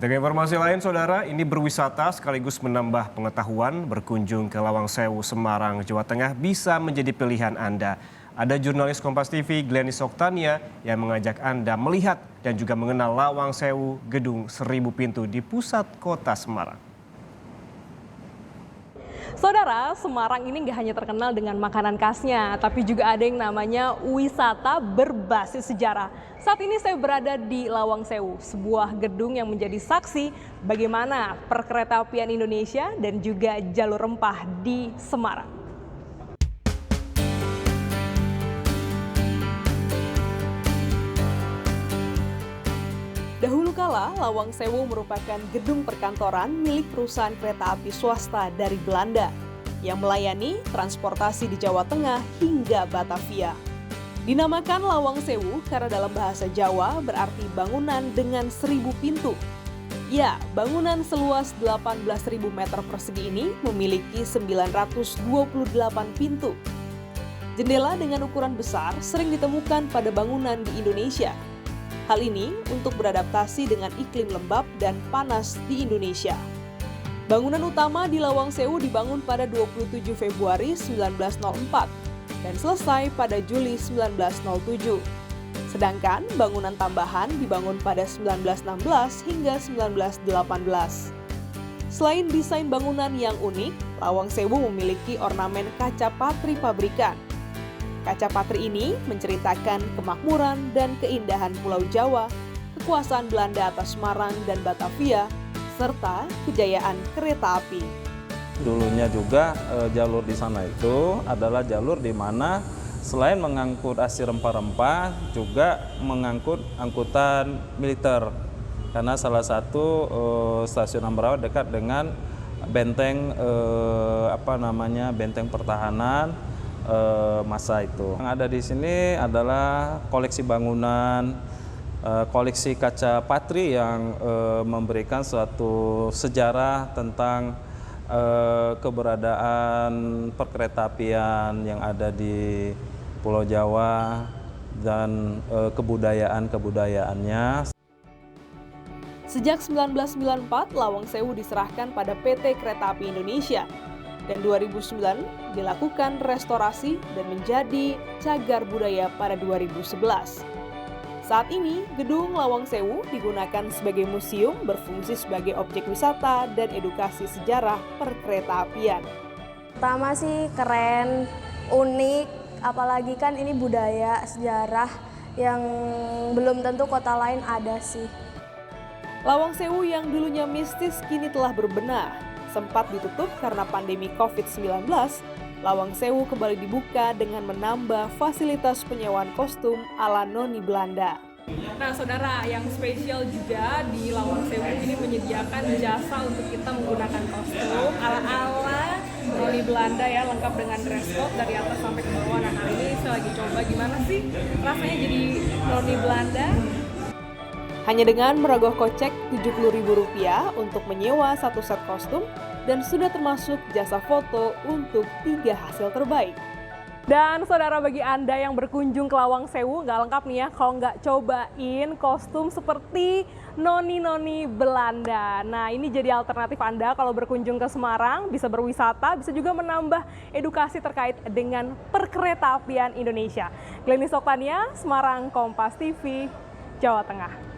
Dengan informasi lain, Saudara, ini berwisata sekaligus menambah pengetahuan. Berkunjung ke Lawang Sewu, Semarang, Jawa Tengah bisa menjadi pilihan Anda. Ada jurnalis Kompas TV, Glenis Oktania, yang mengajak Anda melihat dan juga mengenal Lawang Sewu, gedung 1000 pintu di pusat kota Semarang. Saudara, Semarang ini nggak hanya terkenal dengan makanan khasnya, tapi juga ada yang namanya wisata berbasis sejarah. Saat ini saya berada di Lawang Sewu, sebuah gedung yang menjadi saksi bagaimana perkeretaapian Indonesia dan juga jalur rempah di Semarang. Dahulu kala, Lawang Sewu merupakan gedung perkantoran milik perusahaan kereta api swasta dari Belanda yang melayani transportasi di Jawa Tengah hingga Batavia. Dinamakan Lawang Sewu karena dalam bahasa Jawa berarti bangunan dengan 1000 pintu. Ya, bangunan seluas 18.000 meter persegi ini memiliki 928 pintu. Jendela dengan ukuran besar sering ditemukan pada bangunan di Indonesia. Hal ini untuk beradaptasi dengan iklim lembab dan panas di Indonesia. Bangunan utama di Lawang Sewu dibangun pada 27 Februari 1904 dan selesai pada Juli 1907. Sedangkan bangunan tambahan dibangun pada 1916 hingga 1918. Selain desain bangunan yang unik, Lawang Sewu memiliki ornamen kaca patri pabrikan. Kaca patri ini menceritakan kemakmuran dan keindahan Pulau Jawa, kekuasaan Belanda atas Semarang dan Batavia, serta kejayaan kereta api. Dulunya juga jalur di sana itu adalah jalur di mana selain mengangkut hasil rempah-rempah, juga mengangkut angkutan militer. Karena salah satu stasiun Ambarawa dekat dengan benteng benteng pertahanan masa itu. Yang ada di sini adalah koleksi bangunan, koleksi kaca patri yang memberikan suatu sejarah tentang keberadaan perkeretaapian yang ada di Pulau Jawa dan kebudayaan-kebudayaannya. Sejak 1994, Lawang Sewu diserahkan pada PT Kereta Api Indonesia. Dan 2009 dilakukan restorasi dan menjadi cagar budaya pada 2011. Saat ini, gedung Lawang Sewu digunakan sebagai museum berfungsi sebagai objek wisata dan edukasi sejarah perkeretaapian. Pertama sih keren, unik, apalagi kan ini budaya, sejarah yang belum tentu kota lain ada sih. Lawang Sewu yang dulunya mistis kini telah berbenah. Sempat ditutup karena pandemi COVID-19, Lawang Sewu kembali dibuka dengan menambah fasilitas penyewaan kostum ala noni Belanda. Nah, Saudara, yang spesial juga di Lawang Sewu ini menyediakan jasa untuk kita menggunakan kostum ala-ala noni Belanda ya, lengkap dengan dress code dari atas sampai ke bawah. Nah, hari ini saya lagi coba gimana sih rasanya jadi noni Belanda. Hanya dengan merogoh kocek Rp70.000 untuk menyewa satu set kostum dan sudah termasuk jasa foto untuk 3 hasil terbaik. Dan Saudara, bagi Anda yang berkunjung ke Lawang Sewu nggak lengkap nih ya kalau nggak cobain kostum seperti noni-noni Belanda. Nah, ini jadi alternatif Anda kalau berkunjung ke Semarang, bisa berwisata, bisa juga menambah edukasi terkait dengan perkeretaapian Indonesia. Glenis Oktania, Semarang, Kompas TV, Jawa Tengah.